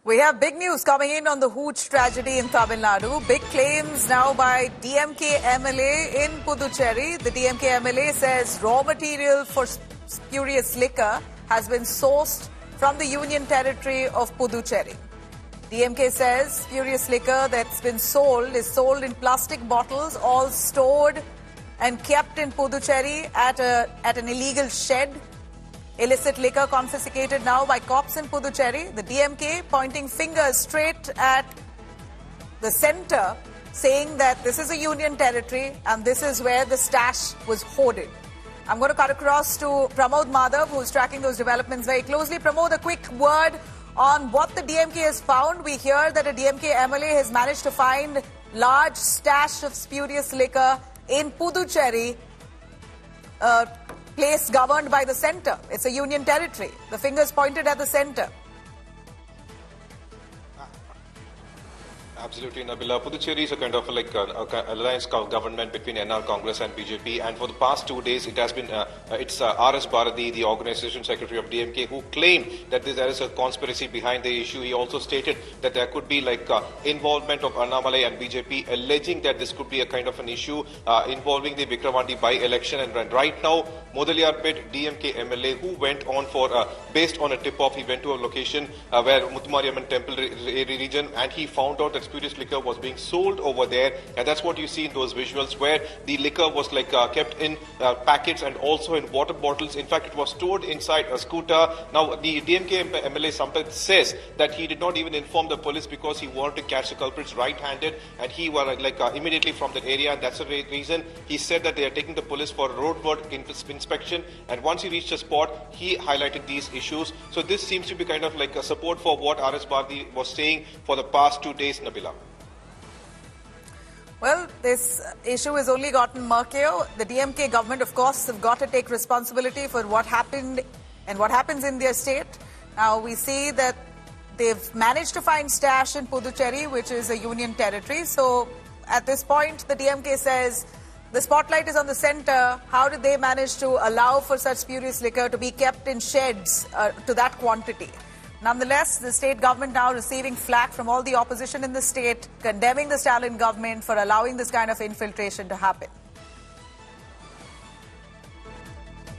We have big news coming in on the Hooch tragedy in Tamil Nadu. Big claims now by DMK MLA in Puducherry. The DMK MLA says raw material for spurious liquor has been sourced from the Union Territory of Puducherry. DMK says spurious liquor that's been sold is sold in plastic bottles, all stored and kept in Puducherry at an illegal shed. Illicit liquor confiscated now by cops in Puducherry. The DMK pointing fingers straight at the centre, saying that this is a union territory and this is where the stash was hoarded. I'm going to cut across to Pramod Madhav, who's tracking those developments very closely. Pramod, a quick word on what the DMK has found. We hear that a DMK MLA has managed to find large stash of spurious liquor in Puducherry, place governed by the centre. It's a union territory. The fingers pointed at the centre. Absolutely, Nabila. Puducherry is a kind of like alliance government between NR Congress and BJP, and for the past 2 days it has been it's R.S. Bharati, the organization secretary of DMK, who claimed that there is a conspiracy behind the issue. He also stated that there could be like involvement of Annamalai and BJP, alleging that this could be a kind of an issue involving the Vikramandi by-election. And right now, Mudaliarpet DMK MLA, who went on for based on a tip-off, he went to a location where Muthumariyamman Temple region, and he found out that spurious liquor was being sold over there, and that's what you see in those visuals, where the liquor was like kept in packets and also in water bottles. In fact, it was stored inside a scooter. Now, the DMK MLA Sampath says that he did not even inform the police because he wanted to catch the culprits right-handed, and he was like immediately from that area, and that's the reason he said that they are taking the police for roadwork inspection. And once he reached the spot, he highlighted these issues. So this seems to be kind of like a support for what R.S. Bharati was saying for the past 2 days, Nabila. Well, this issue has only gotten murkier. The DMK government, of course, have got to take responsibility for what happened and what happens in their state. Now, we see that they've managed to find stash in Puducherry, which is a union territory. So, at this point, the DMK says the spotlight is on the centre. How did they manage to allow for such spurious liquor to be kept in sheds to that quantity? Nonetheless, the state government now receiving flack from all the opposition in the state, condemning the Stalin government for allowing this kind of infiltration to happen.